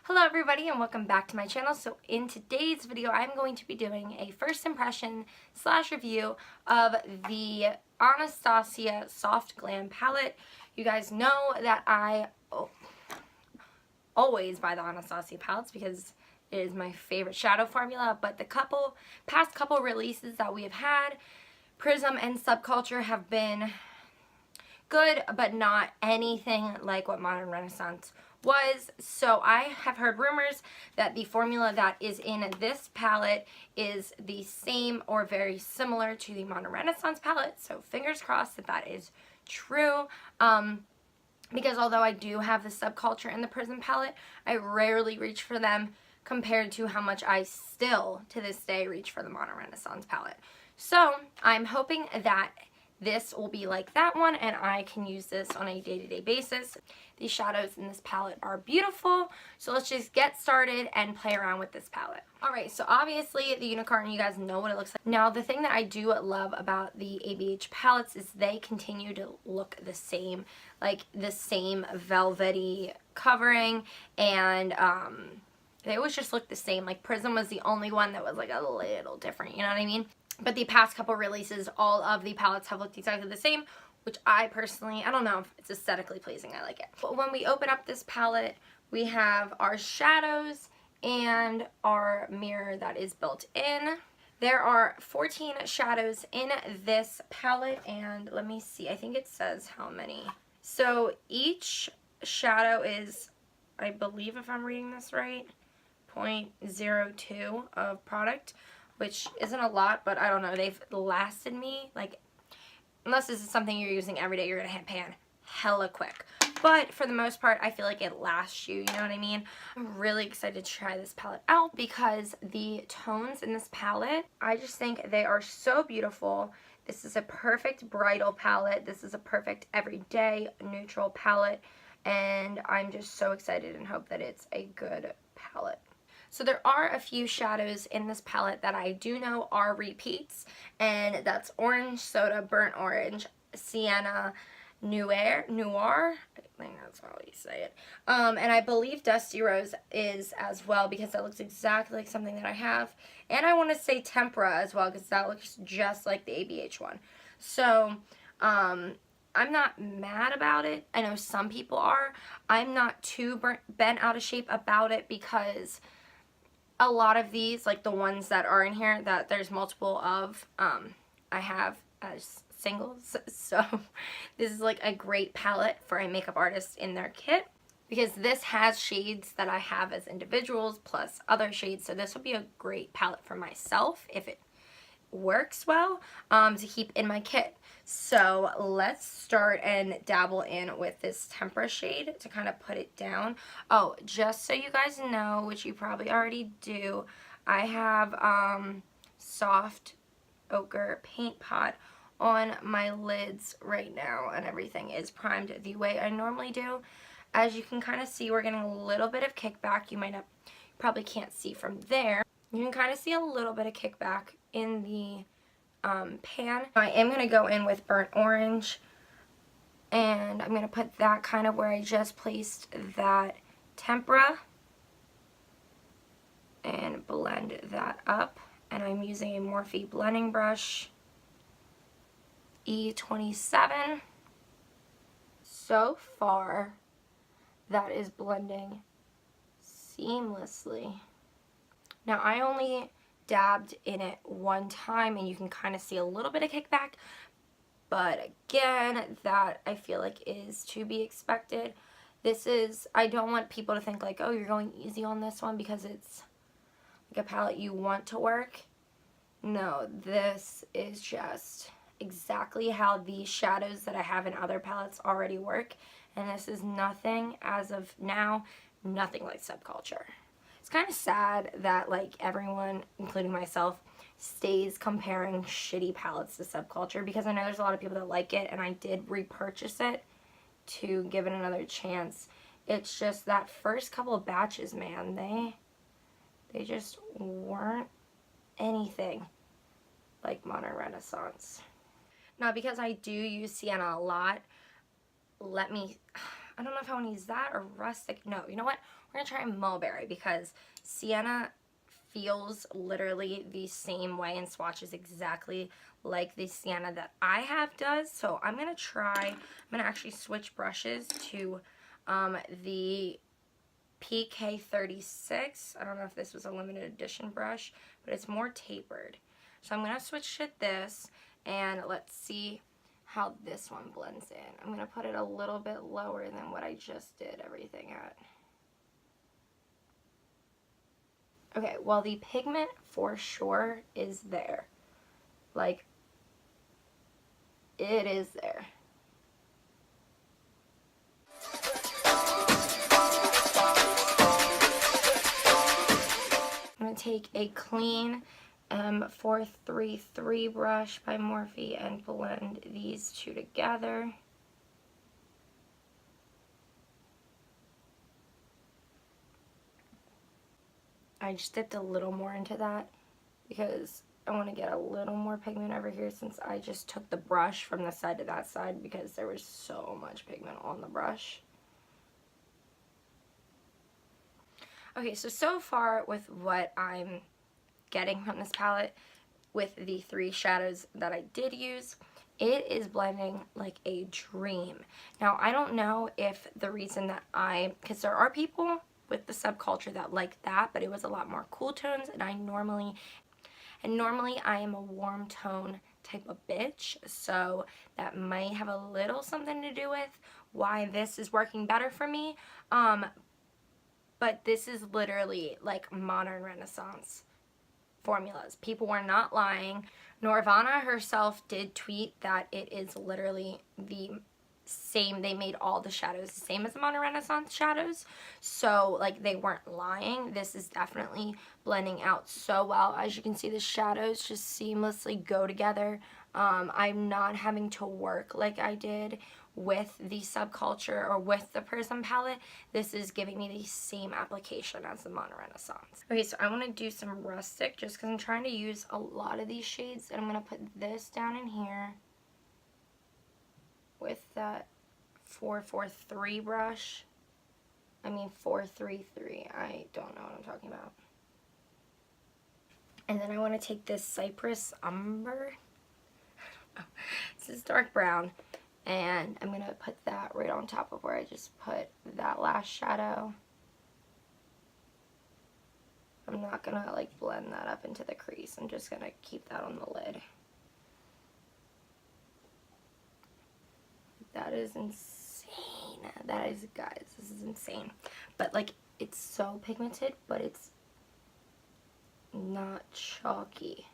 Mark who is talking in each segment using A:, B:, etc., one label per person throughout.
A: Hello everybody and welcome back to my channel. So in today's video I'm going to be doing a first impression / review of the Anastasia Soft Glam palette. You guys know that I always buy the Anastasia palettes because it is my favorite shadow formula, but the past couple releases that we have had, Prism and Subculture, have been good, but not anything like what Modern Renaissance was. So I have heard rumors that the formula that is in this palette is the same or very similar to the Modern Renaissance palette. So fingers crossed that that is true. Because although I do have the Subculture and the Prism palette, I rarely reach for them compared to how much I still, to this day, reach for the Modern Renaissance palette. So I'm hoping that this will be like that one and I can use this on a day-to-day basis. The shadows in this palette are beautiful, so let's just get started and play around with this palette. Alright, so obviously the unicorn, you guys know what it looks like. Now the thing that I do love about the ABH palettes is they continue to look the same, like the same velvety covering, and they always just look the same. Like Prism was the only one that was like a little different, you know what I mean? But the past couple releases, all of the palettes have looked exactly the same, which I personally, I don't know if it's aesthetically pleasing. I like it. But when we open up this palette, we have our shadows and our mirror that is built in. There are 14 shadows in this palette, and let me see, I think it says how many. So each shadow is, I believe if I'm reading this right, 0.02 of product, which isn't a lot, but I don't know, they've lasted me, like, unless this is something you're using every day, you're gonna hit pan hella quick. But for the most part, I feel like it lasts you, you know what I mean? I'm really excited to try this palette out because the tones in this palette, I just think they are so beautiful. This is a perfect bridal palette. This is a perfect everyday neutral palette, and I'm just so excited and hope that it's a good palette. So there are a few shadows in this palette that I do know are repeats, and that's Orange Soda, Burnt Orange, Sienna, Noir, I think that's how you say it, and I believe Dusty Rose is as well because that looks exactly like something that I have, and I want to say Tempera as well because that looks just like the ABH one. So I'm not mad about it. I know some people are. I'm not too bent out of shape about it because a lot of these, like the ones that are in here that there's multiple of, I have as singles. So this is like a great palette for a makeup artist in their kit because this has shades that I have as individuals plus other shades. So this would be a great palette for myself if it works well to keep in my kit. So let's start and dabble in with this Tempera shade to kind of put it down. Oh, just so you guys know, which you probably already do, I have Soft Ochre Paint Pot on my lids right now, and everything is primed the way I normally do. As you can kind of see, we're getting a little bit of kickback. You probably can't see from there. You can kind of see a little bit of kickback in the pan. I am going to go in with Burnt Orange, and I'm going to put that kind of where I just placed that Tempera and blend that up. And I'm using a Morphe blending brush, E27. So far, that is blending seamlessly. Now, I only dabbed in it one time, and you can kind of see a little bit of kickback, but again, that I feel like is to be expected. This is, I don't want people to think like, oh, you're going easy on this one because it's like a palette you want to work. No, this is just exactly how the shadows that I have in other palettes already work, and this is nothing, as of now, nothing like Subculture. It's kind of sad that like everyone, including myself, stays comparing shitty palettes to Subculture because I know there's a lot of people that like it, and I did repurchase it to give it another chance. It's just that first couple of batches, man, they just weren't anything like Modern Renaissance. Now, because I do use Sienna a lot, I don't know if I want to use that or Rustic. No, you know what? we're going to try mulberry because sienna feels literally the same way and swatches exactly like the sienna that I have does. So I'm going to actually switch brushes to the PK36. I don't know if this was a limited edition brush, but it's more tapered. So I'm going to switch to this, and let's see how this one blends in. I'm going to put it a little bit lower than what I just did everything at. Okay, well, the pigment for sure is there. Like, it is there. I'm going to take a clean 433 brush by Morphe and blend these two together. I just dipped a little more into that because I want to get a little more pigment over here since I just took the brush from this side to that side because there was so much pigment on the brush. Okay, so far with what I'm getting from this palette, with the 3 shadows that I did use, it is blending like a dream. Now, I don't know if the reason that because there are people with the subculture that like that, but it was a lot more cool tones, and normally I am a warm tone type of bitch, so that might have a little something to do with why this is working better for me. But this is literally like modern Renaissance formulas. People were not lying. Norvana herself did tweet that it is literally the same. They made all the shadows the same as the modern Renaissance shadows. So, like, they weren't lying. This is definitely blending out so well. As you can see, the shadows just seamlessly go together. I'm not having to work like I did with the subculture or with the Prism palette. This is giving me the same application as the modern Renaissance. Okay, so I want to do some rustic just because I'm trying to use a lot of these shades, and I'm going to put this down in here with that 443 brush. 433. I don't know what I'm talking about. And then I want to take this Cypress Umber. This is dark brown. And I'm going to put that right on top of where I just put that last shadow. I'm not going to like blend that up into the crease. I'm just going to keep that on the lid. That is insane. That is, guys, this is insane. But like, it's so pigmented, but it's not chalky.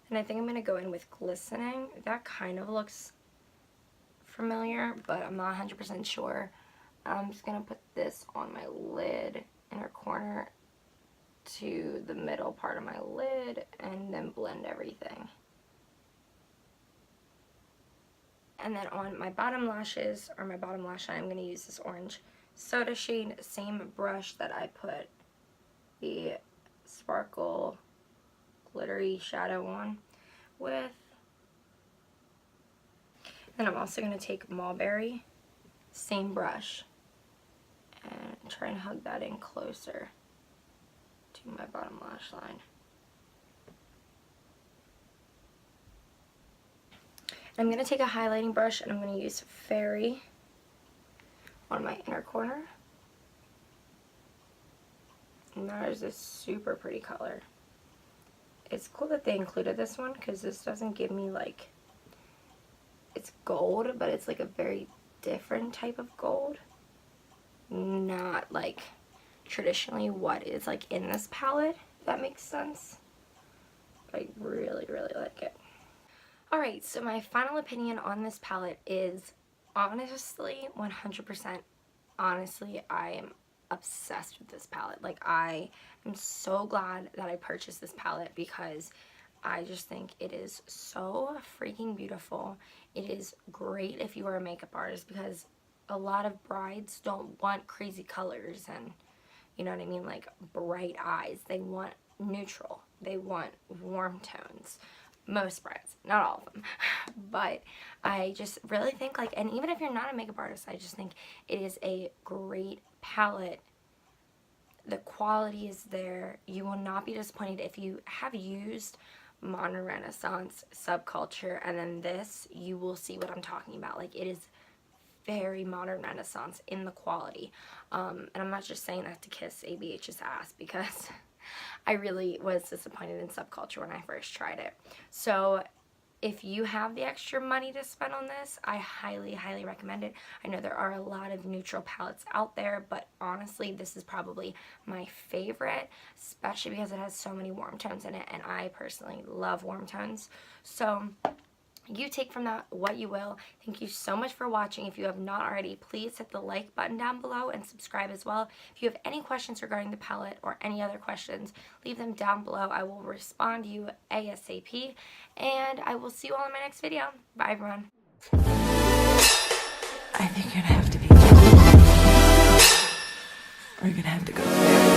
A: And I think I'm going to go in with glistening. That kind of looks familiar, but I'm not 100% sure. I'm just going to put this on my lid, inner corner to the middle part of my lid, and then blend everything. And then on my bottom lashes, or my bottom lash line, I'm going to use this orange soda shade, same brush that I put the sparkle glittery shadow on with. Then I'm also going to take Mulberry, same brush, and try and hug that in closer to my bottom lash line. I'm going to take a highlighting brush and I'm going to use Fairy on my inner corner. And that is a super pretty color. It's cool that they included this one because this doesn't give me like, it's gold, but it's like a very different type of gold. Not like traditionally what is like in this palette, if that makes sense. I really, really like it. Alright, so my final opinion on this palette is honestly, 100% honestly, I am obsessed with this palette. Like, I am so glad that I purchased this palette because I just think it is so freaking beautiful. It is great if you are a makeup artist because a lot of brides don't want crazy colors and, you know what I mean, like bright eyes. They want neutral. They want warm tones. most brands, not all of them. But I just really think, like, and even if you're not a makeup artist, I just think it is a great palette. The quality is there. You will not be disappointed. If you have used Modern Renaissance, Subculture, and then this, you will see what I'm talking about. Like, it is very Modern Renaissance in the quality. And I'm not just saying that to kiss ABH's ass, because I really was disappointed in Subculture when I first tried it. So if you have the extra money to spend on this, I highly, highly recommend it. I know there are a lot of neutral palettes out there, but honestly, this is probably my favorite, especially because it has so many warm tones in it, and I personally love warm tones. So you take from that what you will. Thank you so much for watching. If you have not already, please hit the like button down below and subscribe as well. If you have any questions regarding the palette or any other questions, leave them down below. I will respond to you ASAP, and I will see you all in my next video. Bye, everyone.
B: I think you're gonna have to be, or you're gonna have to go.